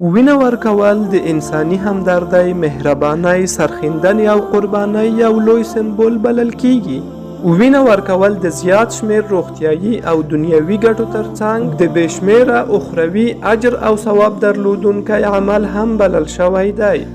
وینه ورکول د انساني همدردۍ، مهربانۍ، سرښندنې او قربانۍ یو لوی سمبول بلل کیږي. وینه ورکول د زیات شمیر روغتیایي او دنیوي ګټو ترڅنګ د بې شمیره اخروي اجر او ثواب درلودونکی عمل هم بلل شوی دی.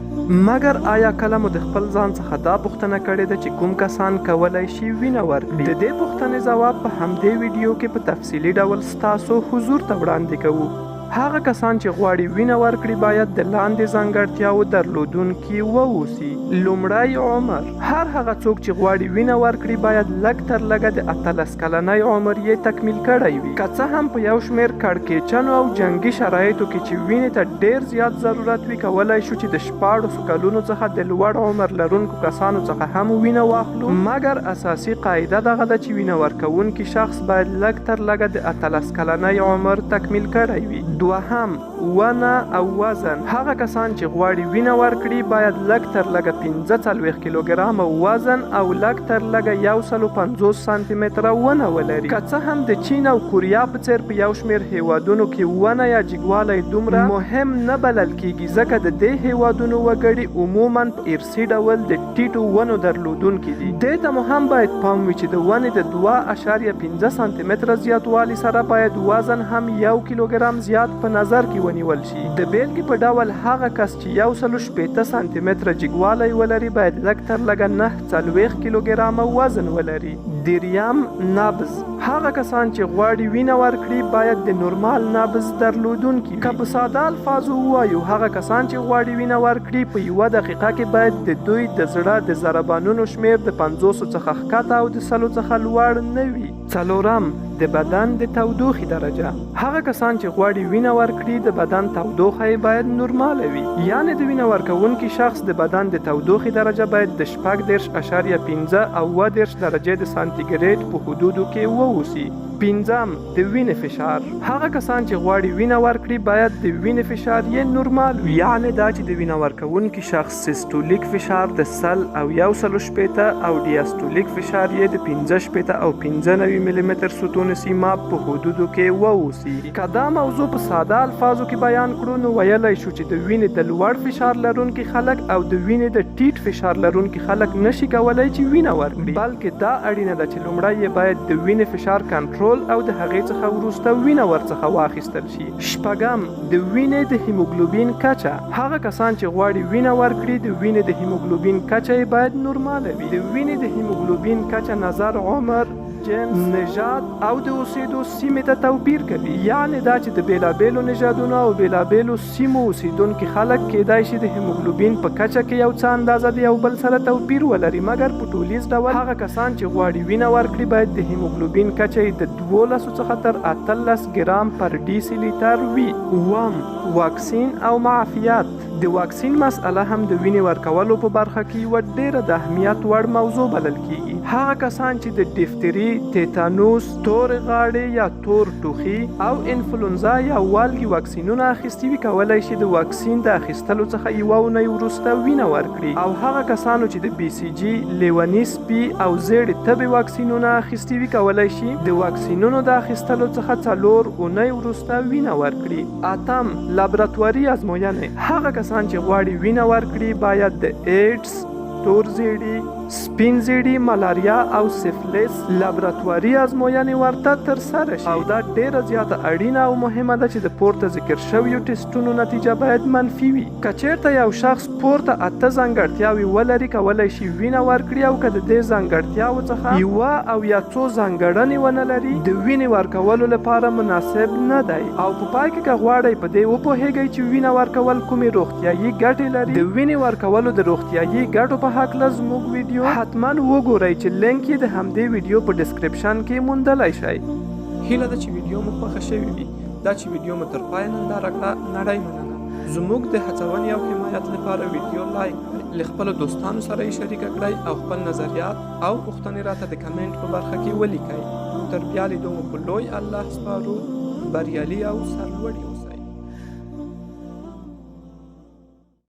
مګر آیا کله مو د خپل ځان څخه دا پوښتنه کړې ده چې کوم کسان کولی شي وینه ورکړي؟ د دې پوښتنې ځواب په همدې ویډیو کې په تفصیلي ډول ستاسو حضور ته وړاندې کوو. هغه کسان چې غواړي وینه ورکړي باید د لاندې ځانګړتیاو درلودونکي واوسي. لومړی، عمر. هر هغه څوک چې غواړي وینه ورکړي باید لږ تر لږه د 18 کلنۍ عمر یې تکمیل کړی وي. که څه هم په یو شمیر کړکېچنو او جنګي شرایطو کې چې وینې ته ډیر زیات ضرورت وي کولی شو چې د 14 کلونو څخه د لوړ عمر لرونکو کسانو څخه هم وینه واخلو، مګر اساسي قاعده دغه ده چې وینه ورکوونکي شخص باید لږ تر لږه د 18 کلنۍ عمر تکمیل کړی وي. دوهم، ونه او وزن. هغه کسان چې غواړي وینه ورکړي باید لږ تر لږه 45 کیلوګرامه وزن او لږ تر لږه 150 سانتي متره ونه ولري. که څه هم د چین او کوریا په څیر په یو شمیر هیوادونو کې ونه یا جګوالی دومره مهم نه بلل کیږي ځکه د دې هیوادونو وګړي عموما په ارثي ډول د ټیټو ونو درلودونکي دي. دې ته مو هم باید پام وي چې د ونې د 2.5 سانتي متره زیاتوالي سره باید وزن هم 1 کیلوګرام زیات په نظر کې ونیول شي. د بیلګې په ډول هغه کس چې 160 سانتي متره جګوالی ولري باید لږ تر لږه 9 کیلوګرامه وزن ولري. دریم، نبض. هغه کسان چې غواړي وینه ورکړي باید د نورمال نبض درلودونکي. که په ساده الفاظو ووایو، هغه کسان چې غواړي وینه ورکړي په 1 دقیقه کې باید د دوی د زړه د ضربانونو شمیر د 50 څخه ښکته او د 100 څخه لوړ نه وي. څلورم، د بدن د تودوخې درجه. هغه کسان چې غواړي وینه ورکړي د بدن تودوخه یې باید نورماله وي، یعنی د وینه ورکوونکي شخص د بدن د تودوخې درجه باید د 14.5 او 20 درجې د سانتیګریډ په حدودو کې واوسي. پنځم، د وینې فشار. هغه کسان چې غواړي وینه ورکړي باید د وینې فشار یې نورمال وي، یعنی دا چې د وینه ورکوونکي شخص سیسټولیک فشار د 100 او 140 او ډیاسټولیک فشار یې د 65 او 95 ملي متر ستون سیمه په حدودو کې واوسي. که دا موضوع په ساده الفاظو کې بیان کړو نو ویلی شو چې د وینې د لوړ فشار لرونکي خلک او د وینې د ټیټ فشار لرونکي خلک نشي کولی چې وینه ورکړي، بلکې دا اړینه ده چې لومړی یې باید د وینې فشار کنټرول او د هغې څخه وروسته وینه ورڅخه واخیستل شي. شپږم، د وینې د هیموګلوبین کچه. هغه کسان چې غواړي وینه ورکړي د وینې د هیموګلوبین کچه یې باید نورماله وي. د وینې د هیموګلوبین کچه نظر، عمر، جنس، نژاد او د اوسېدو سیمې ته توپیر کوي، یعنی دا چې د بیلابیلو نژادونو او بیلابیلو سیمو اوسېدونکي خلک کیدای شي د هیموګلوبین په کچه کې یو څه اندازه د یو بل سره توپیر ولري، مګر په ټولیز ډول هغه کسان چې غواړي وینه ورکړي باید د هیموګلوبین کچه یې د 12 څخه تر 18 ګرام پر ډیسي لیټر وي. اووم، واکسین او معافیت. د واکسین مسئله هم د وینې ورکولو په برخه کې یوه ډیره د اهمیت وړ موضوع بلل کیږي. هغه کسان چې د ډیفتري، تیتانوس، تورې غاړې یا تور ټوخي او انفلونزا یا والګي واکسینونه اخیستي وي کولی شي د واکسین د اخیستلو څخه یوه اونۍ وروسته وینه ورکړي. او هغه کسانو چې د بي سی جي، لیوني سپي او زیړې تبې واکسینونه اخیستي وي کولی شي د واکسینونو د اخیستلو څخه 4 اونۍ وروسته وینه ورکړي. اتم، لابراتواري ازموینې. هغه کسان چې غواړي وینه ورکړي باید د ایډز، تور زیړي، سپین زیړي، ملاریا او سفلیس لابراتواري ازموینې ورته ترسره شي. او دا ډیره زیاته اړینه او مهمه ده چې د پورته ذکر شویو ټیسټونو نتیجه باید منفي وي. که چیرته یو شخص پورته 8 ځانګړتیاوې ولري کولی شي وینه ورکړي، او که د دې ځانګړتیاوو څخه یوه او یا څو ځانګړنې ونه لري د وینې ورکولو لپاره مناسب نه دی. او په پای کې که غواړئ په دې وپوهیږئ چې وینه ورکول کومې روغتیایي ګټې لري، د وینې ورکولو د روغتیایي ګټو په هکله زموږ ویډیو حتما وګورئ چې لینک یې د همدې ویډیو په ډسکرپشن کې موندلی شئ. هیله ده چې ویډیو مو خوښه شوې وي. دا چې ویډیو مو تر پایه ننداره کړه، نړۍ مننه. زموږ د هڅونې او حمایت لپاره ویډیو لایک کړئ، له خپلو دوستانو سره یې شریکه کړئ او خپل نظریات او پوښتنې راته د کمنټ په برخه کې ولیکئ. تر بیا لیدو مو په لوی الله سپارو. بریالي او سرلوړي اوسئ.